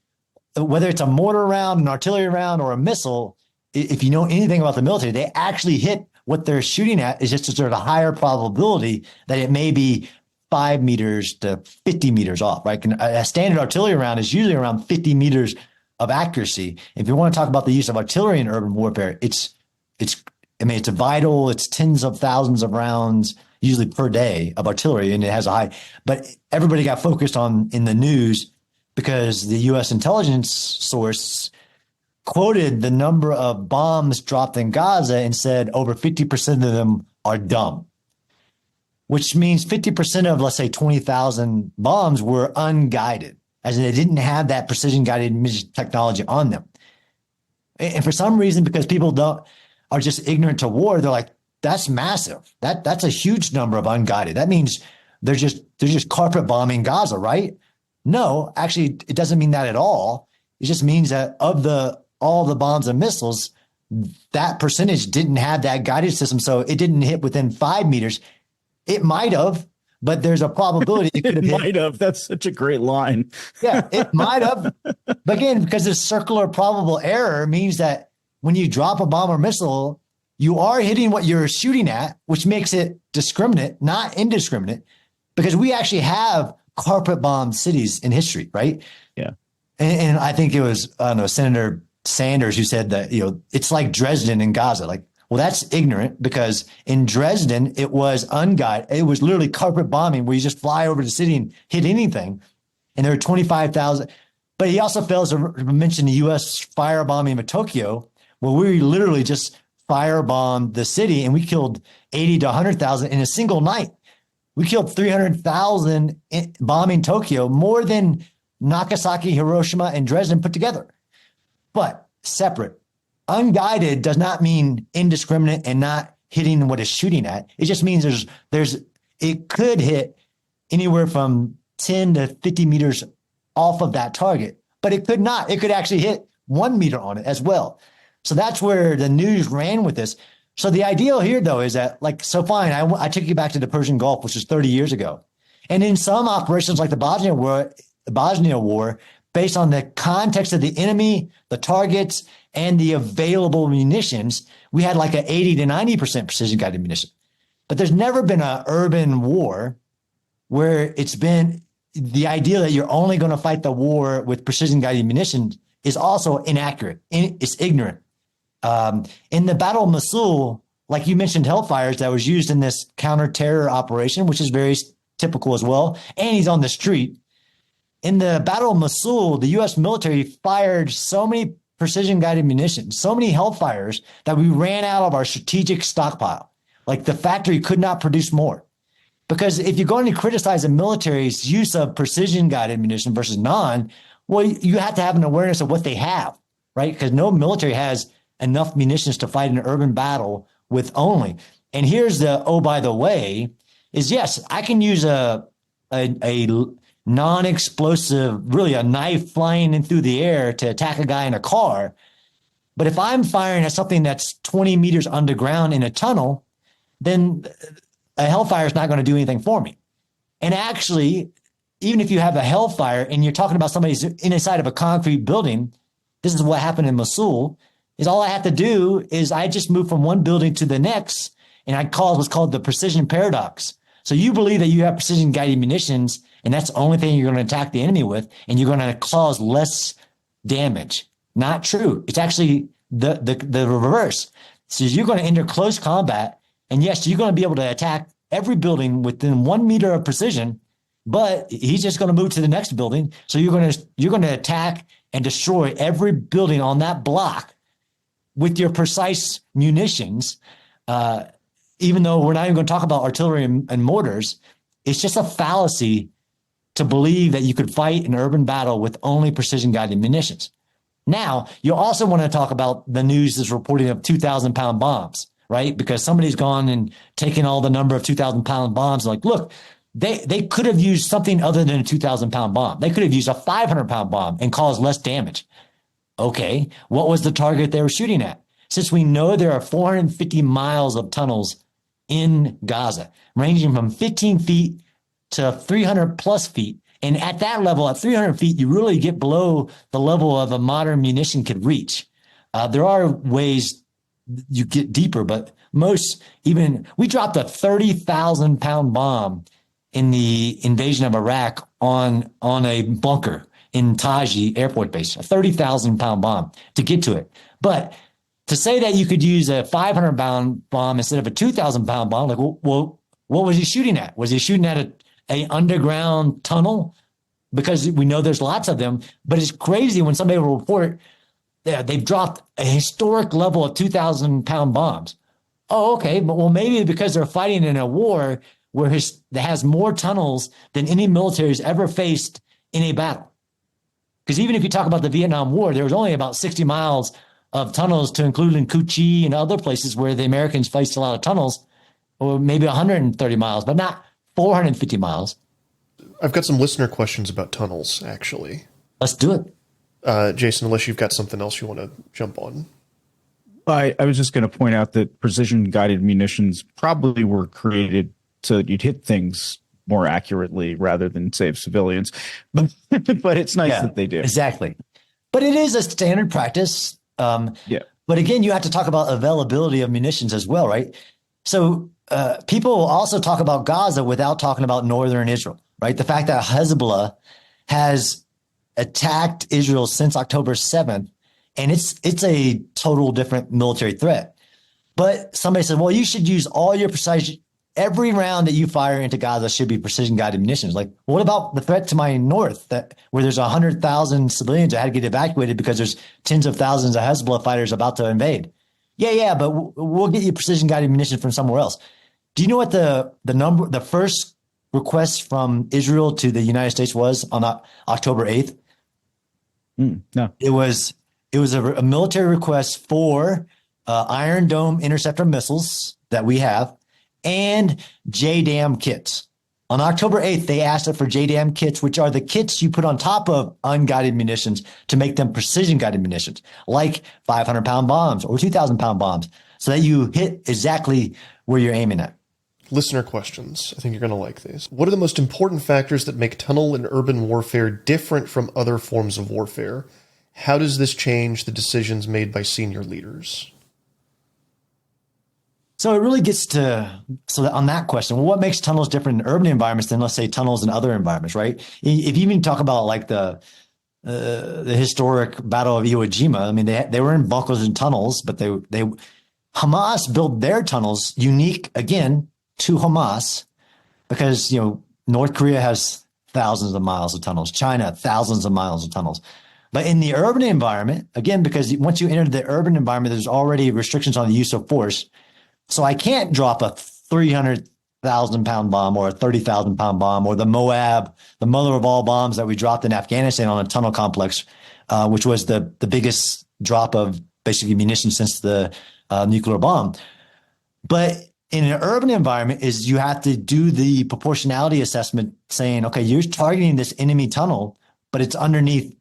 whether it's a mortar round, an artillery round, or a missile, if you know anything about the military, they actually hit what they're shooting at. Is just a sort of a higher probability that it may be 5 meters to 50 meters off, right? A standard artillery round is usually around 50 meters of accuracy. If you want to talk about the use of artillery in urban warfare, it's vital. It's tens of thousands of rounds, usually per day, of artillery, and it has a high. But everybody got focused on in the news because the U.S. intelligence source quoted the number of bombs dropped in Gaza and said over 50% of them are dumb, which means 50% of, let's say, 20,000 bombs were unguided, as in they didn't have that precision guided technology on them. And for some reason, because people are just ignorant to war, they're like, that's massive. That's a huge number of unguided. That means they're just carpet bombing Gaza, right? No, actually, it doesn't mean that at all. It just means that of all the bombs and missiles, that percentage didn't have that guided system, so it didn't hit within 5 meters. It might have, but there's a probability it could have. It might have. That's such a great line. Yeah, it might have. But again, because the circular probable error means that when you drop a bomb or missile, you are hitting what you're shooting at, which makes it discriminate, not indiscriminate, because we actually have carpet bomb cities in history, right? Yeah. And I think it was, I don't know, Senator Sanders who said that, it's like Dresden in Gaza. Like, well, that's ignorant, because in Dresden, it was unguided. It was literally carpet bombing where you just fly over the city and hit anything. And there were 25,000. But he also fails to mention the U.S. firebombing of Tokyo, where we literally just firebombed the city and we killed 80 to 100,000 in a single night. We killed 300,000 bombing Tokyo, more than Nagasaki, Hiroshima, and Dresden put together. But separate. Unguided does not mean indiscriminate and not hitting what it's shooting at. It just means it could hit anywhere from 10 to 50 meters off of that target, but it could not. It could actually hit 1 meter on it as well. So that's where the news ran with this. So the ideal here, though, is that, fine, I took you back to the Persian Gulf, which was 30 years ago. And in some operations like the Bosnia War, based on the context of the enemy, the targets, and the available munitions, we had like an 80 to 90% precision guided munition. But there's never been an urban war where it's been the idea that you're only going to fight the war with precision guided munitions is also inaccurate. It's ignorant. In the Battle of Mosul, like you mentioned, Hellfires that was used in this counter-terror operation, which is very typical as well. And he's on the street. In the Battle of Mosul, the U.S. military fired so many precision-guided munitions, so many Hellfires, that we ran out of our strategic stockpile. Like, the factory could not produce more. Because if you're going to criticize the military's use of precision-guided munition versus non, well, you have to have an awareness of what they have, right? Because no military has enough munitions to fight an urban battle with only. And here's the, oh, by the way, is yes, I can use a non-explosive, really a knife flying in through the air to attack a guy in a car. But if I'm firing at something that's 20 meters underground in a tunnel, then a Hellfire is not going to do anything for me. And actually, even if you have a Hellfire and you're talking about somebody's inside of a concrete building, this is what happened in Mosul, is all I have to do is I just move from one building to the next, and I call what's called the precision paradox. So you believe that you have precision guided munitions, and that's the only thing you're going to attack the enemy with, and you're going to cause less damage. Not true. It's actually the reverse. So you're going to enter close combat, and yes, you're going to be able to attack every building within 1 meter of precision, but he's just going to move to the next building. So you're going to attack and destroy every building on that block with your precise munitions. Even though we're not even going to talk about artillery and mortars, it's just a fallacy to believe that you could fight an urban battle with only precision guided munitions. Now, you also want to talk about the news is reporting of 2,000-pound bombs, right? Because somebody's gone and taken all the number of 2,000-pound bombs. Like, look, they could have used something other than a 2,000-pound bomb. They could have used a 500-pound bomb and caused less damage. Okay, what was the target they were shooting at? Since we know there are 450 miles of tunnels in Gaza, ranging from 15 feet to 300 plus feet. And at that level, at 300 feet, you really get below the level of a modern munition could reach. There are ways you get deeper, but we dropped a 30,000-pound bomb in the invasion of Iraq on a bunker in Taji Airport Base, a 30,000-pound bomb to get to it. But to say that you could use a 500-pound bomb instead of a 2,000-pound bomb, like, well, what was he shooting at? Was he shooting at a underground tunnel? Because we know there's lots of them, but it's crazy when somebody will report they've dropped a historic level of 2,000-pound bombs. Oh, okay, but well, maybe because they're fighting in a war that has more tunnels than any military has ever faced in a battle. Because even if you talk about the Vietnam War, there was only about 60 miles of tunnels to include in Cu Chi and other places where the Americans faced a lot of tunnels, or maybe 130 miles, but not 450 miles. I've got some listener questions about tunnels, actually. Let's do it. Jason, unless you've got something else you want to jump on. I was just going to point out that precision-guided munitions probably were created so that you'd hit things more accurately rather than save civilians. But it's nice that they do. Exactly. But it is a standard practice. Yeah. But again, you have to talk about availability of munitions as well, right? So people will also talk about Gaza without talking about northern Israel, right? The fact that Hezbollah has attacked Israel since October 7th, and it's a total different military threat. But somebody said, well, you should use all your every round that you fire into Gaza should be precision guided munitions. Like, what about the threat to my north where there's 100,000 civilians that had to get evacuated because there's tens of thousands of Hezbollah fighters about to invade? Yeah, but we'll get you precision guided munitions from somewhere else. Do you know what the first request from Israel to the United States was on October 8th? No. It was a military request for Iron Dome interceptor missiles that we have and JDAM kits. On October 8th, they asked for JDAM kits, which are the kits you put on top of unguided munitions to make them precision-guided munitions, like 500-pound bombs or 2,000-pound bombs, so that you hit exactly where you're aiming at. Listener questions. I think you're going to like these. What are the most important factors that make tunnel and urban warfare different from other forms of warfare? How does this change the decisions made by senior leaders? So it really gets to, on that question, well, what makes tunnels different in urban environments than, let's say, tunnels in other environments, right? If you even talk about like the historic Battle of Iwo Jima, I mean, they were in bunkers and tunnels, but Hamas built their tunnels unique, again, to Hamas, because, North Korea has thousands of miles of tunnels, China, thousands of miles of tunnels. But in the urban environment, again, because once you enter the urban environment, there's already restrictions on the use of force. So I can't drop a 300,000-pound bomb or a 30,000-pound bomb or the Moab, the mother of all bombs that we dropped in Afghanistan on a tunnel complex, which was the biggest drop of basically munitions since the nuclear bomb. But in an urban environment is you have to do the proportionality assessment saying, okay, you're targeting this enemy tunnel, but it's underneath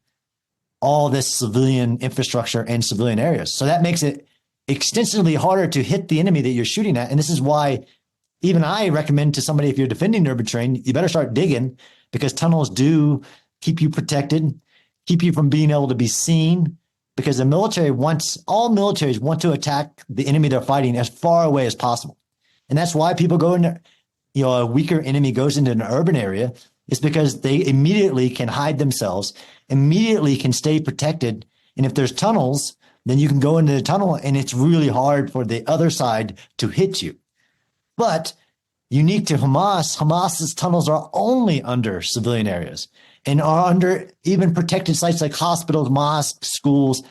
all this civilian infrastructure and civilian areas. So that makes it extensively harder to hit the enemy that you're shooting at. And this is why even I recommend to somebody, if you're defending urban terrain, you better start digging, because tunnels do keep you protected, keep you from being able to be seen, because all militaries want to attack the enemy they're fighting as far away as possible. And that's why people go in, a weaker enemy goes into an urban area. It's because they immediately can hide themselves, immediately can stay protected. And if there's tunnels, then you can go into the tunnel and it's really hard for the other side to hit you. But unique to Hamas, Hamas's tunnels are only under civilian areas and are under even protected sites like hospitals, mosques, schools,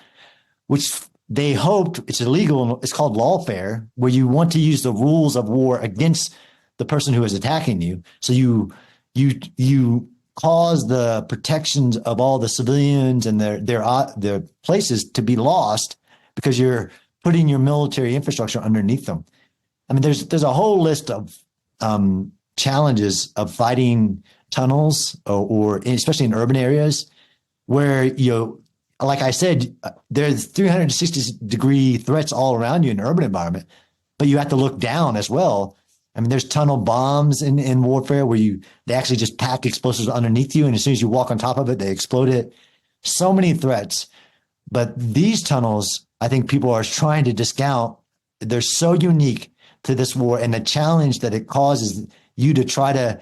which they hoped it's illegal. It's called lawfare, where you want to use the rules of war against the person who is attacking you. So you cause the protections of all the civilians and their places to be lost because you're putting your military infrastructure underneath them. I mean, there's a whole list of challenges of fighting tunnels or especially in urban areas where, like I said, there's 360-degree threats all around you in an urban environment, but you have to look down as well. I mean, there's tunnel bombs in warfare where they actually just pack explosives underneath you, and as soon as you walk on top of it, they explode it. So many threats. But these tunnels, I think people are trying to discount. They're so unique to this war and the challenge that it causes you to try to.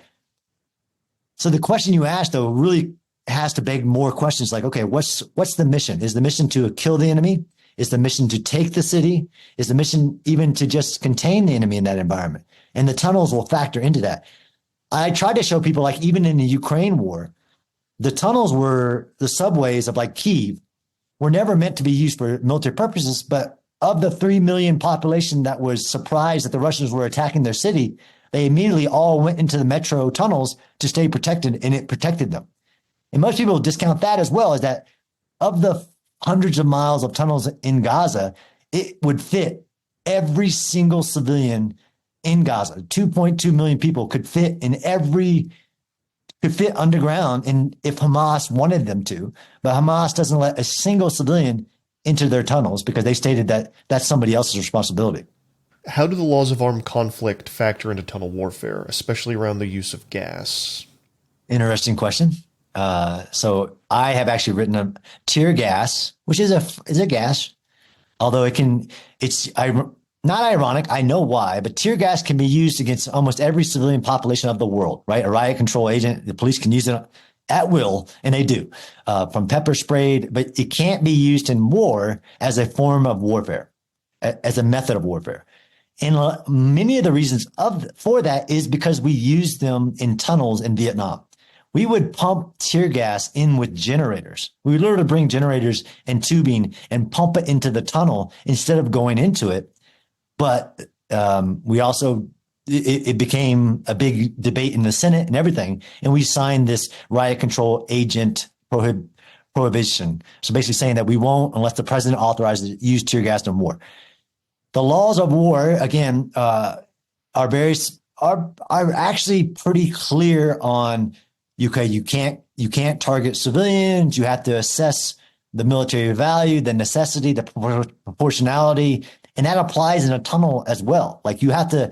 So the question you asked, though, really has to beg more questions like, okay, what's the mission? Is the mission to kill the enemy? Is the mission to take the city? Is the mission even to just contain the enemy in that environment? And the tunnels will factor into that. I tried to show people, like, even in the Ukraine war, the tunnels were the subways of like Kyiv were never meant to be used for military purposes. But of the 3 million population that was surprised that the Russians were attacking their city, they immediately all went into the metro tunnels to stay protected, and it protected them. And most people discount that as well, is that of the hundreds of miles of tunnels in Gaza, it would fit every single civilian in Gaza. 2.2 million people could fit underground, and if Hamas wanted them to, but Hamas doesn't let a single civilian into their tunnels because they stated that that's somebody else's responsibility. How do the laws of armed conflict factor into tunnel warfare, especially around the use of gas? Interesting question. So I have actually written a tear gas, which is a gas, although it's not ironic. I know why, but tear gas can be used against almost every civilian population of the world, right? A riot control agent, the police can use it at will, and they do, from pepper sprayed, but it can't be used in war as a form of warfare, as a method of warfare. And many of the reasons for that is because we used them in tunnels in Vietnam. We would pump tear gas in with generators. We would literally bring generators and tubing and pump it into the tunnel instead of going into it. But we also, it became a big debate in the Senate and everything. And we signed this riot control agent prohibition. So basically saying that we won't, unless the president authorizes it, use tear gas in war. The laws of war, again, are actually pretty clear on, okay, you can't target civilians. You have to assess the military value, the necessity, the proportionality, and that applies in a tunnel as well. Like, you have to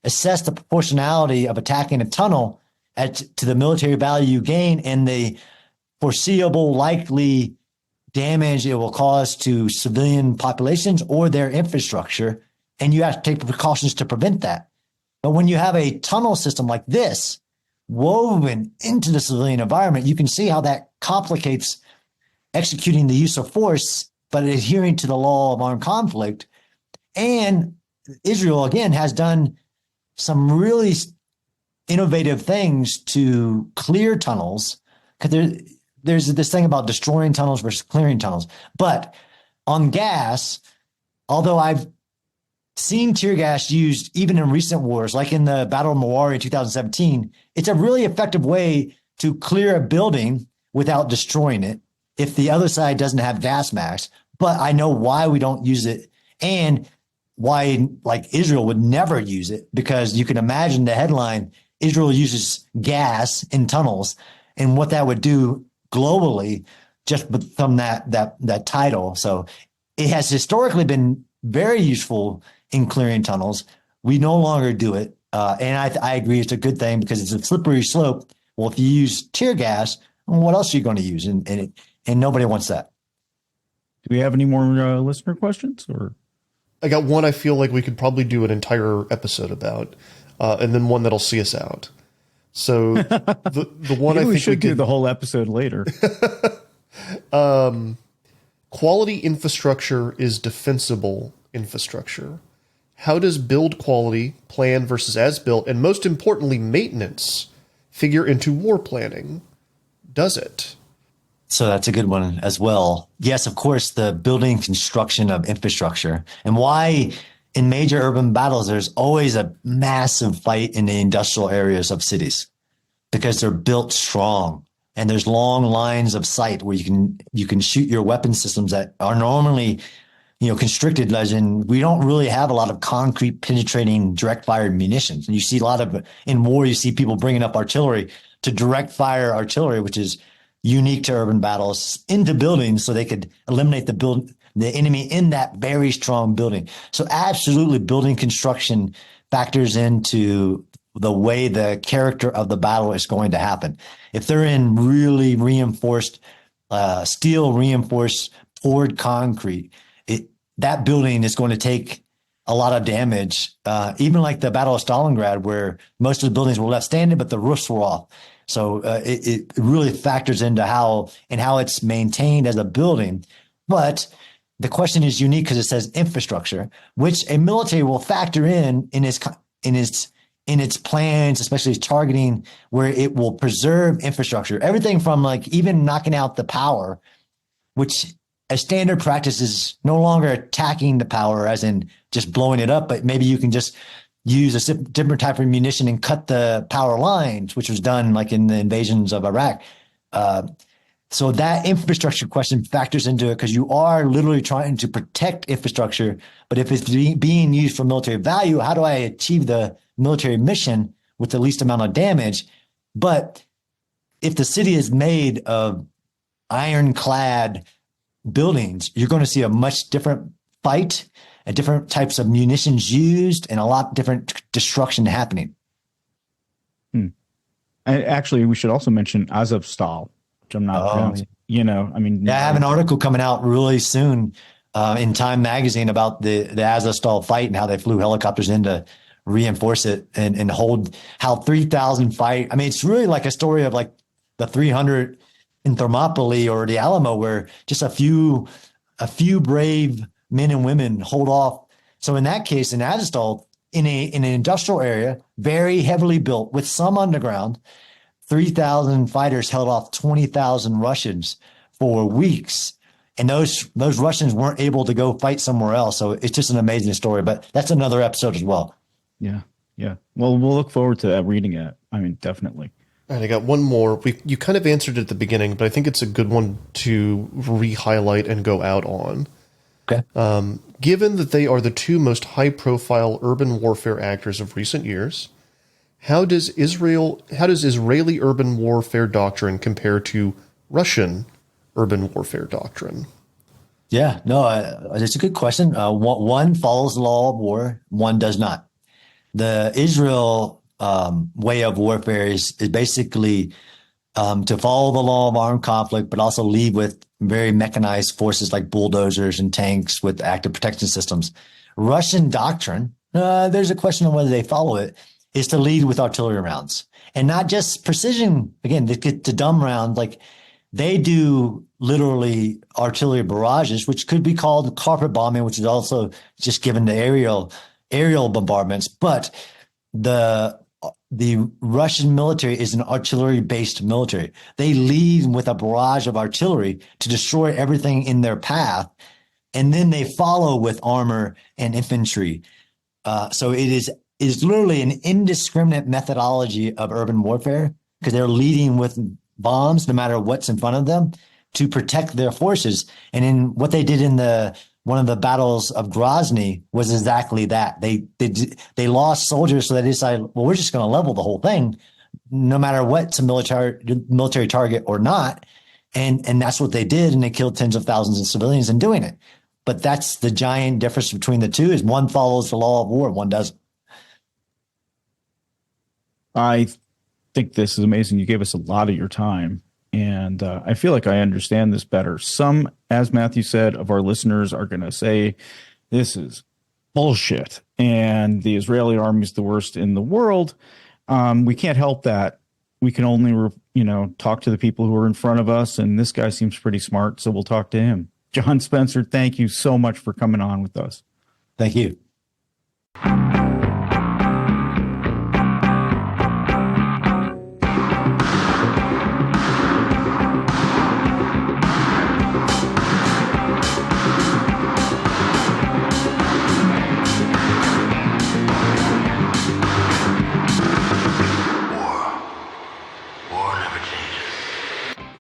assess the proportionality of attacking a tunnel to the military value you gain and the foreseeable likely damage it will cause to civilian populations or their infrastructure, and you have to take precautions to prevent that. But when you have a tunnel system like this woven into the civilian environment, you can see how that complicates executing the use of force, but adhering to the law of armed conflict. And Israel, again, has done some really innovative things to clear tunnels, because there's this thing about destroying tunnels versus clearing tunnels. But on gas, although I've seen tear gas used even in recent wars, like in the Battle of Mawari in 2017, it's a really effective way to clear a building without destroying it if the other side doesn't have gas masks. But I know why we don't use it, and why, like, Israel would never use it, because you can imagine the headline, Israel uses gas in tunnels, and what that would do globally just from that title. So it has historically been very useful in clearing tunnels. We no longer do it. And I agree it's a good thing, because it's a slippery slope. Well, if you use tear gas, what else are you going to use? And nobody wants that. Do we have any more listener questions? Or I got one I feel like we could probably do an entire episode about, and then one that'll see us out. So the one I think we should do the whole episode later. Quality infrastructure is defensible infrastructure. how does build quality, plan versus as built, and most importantly, maintenance figure into war planning? Does it? So that's a good one as well. Yes, of course, the building construction of infrastructure, and why in major urban battles, there's always a massive fight in the industrial areas of cities because they're built strong and there's long lines of sight where you can shoot your weapon systems that are normally, constricted. As in, we don't really have a lot of concrete penetrating direct fired munitions. And you see a lot of in war, you see people bringing up artillery to direct fire artillery, which is unique to urban battles, into buildings so they could eliminate the enemy in that very strong building. So absolutely, building construction factors into the way the character of the battle is going to happen. If they're in really reinforced, steel reinforced poured concrete, that building is going to take a lot of damage. Even like the Battle of Stalingrad, where most of the buildings were left standing, but the roofs were off. So it really factors into how it's maintained as a building. But the question is unique because it says infrastructure, which a military will factor in its plans, especially targeting where it will preserve infrastructure. Everything from like even knocking out the power, which a standard practice is no longer attacking the power as in just blowing it up, but maybe you can just use a different type of munition and cut the power lines, which was done like in the invasions of Iraq. So that infrastructure question factors into it because you are literally trying to protect infrastructure. But if it's being used for military value, how do I achieve the military mission with the least amount of damage? But if the city is made of ironclad buildings, you're going to see a much different fight and different types of munitions used and a lot different destruction happening. Actually, we should also mention Azovstal, which I'm not pronouncing. I have an article coming out really soon in Time Magazine about the Azovstal fight and how they flew helicopters in to reinforce it and hold how 3,000 fight. I mean, it's really like a story of like the 300 in Thermopylae or the Alamo, where just a few brave men and women hold off. So in that case, in Azovstal, in an industrial area, very heavily built with some underground, 3,000 fighters held off 20,000 Russians for weeks. And those Russians weren't able to go fight somewhere else. So it's just an amazing story, but that's another episode as well. Yeah. Yeah. Well, we'll look forward to reading it. I mean, definitely. All right, I got one more. You kind of answered it at the beginning, but I think it's a good one to re-highlight and go out on. Okay. Given that they are the two most high-profile urban warfare actors of recent years, how does Israeli urban warfare doctrine compare to Russian urban warfare doctrine? Yeah, no, it's a good question. One follows the law of war, one does not. The Israel way of warfare is basically to follow the law of armed conflict, but also lead with very mechanized forces like bulldozers and tanks with active protection systems. Russian doctrine, there's a question on whether they follow it, is to lead with artillery rounds and not just precision. Again, to get to dumb rounds, like they do literally artillery barrages, which could be called carpet bombing, which is also just given to aerial bombardments. But the Russian military is an artillery-based military. They lead with a barrage of artillery to destroy everything in their path, and then they follow with armor and infantry. So it is literally an indiscriminate methodology of urban warfare because they're leading with bombs no matter what's in front of them to protect their forces. And in what they did in one of the battles of Grozny was exactly that. They lost soldiers, so they decided, well, we're just going to level the whole thing, no matter what's a military target or not. And that's what they did, and they killed tens of thousands of civilians in doing it. But that's the giant difference between the two: is one follows the law of war, one doesn't. I think this is amazing. You gave us a lot of your time. And I feel like I understand this better. Some, as Matthew said, of our listeners are going to say, this is bullshit. And the Israeli army is the worst in the world. We can't help that. We can only, talk to the people who are in front of us. And this guy seems pretty smart, so we'll talk to him. John Spencer, thank you so much for coming on with us. Thank you. War never changes.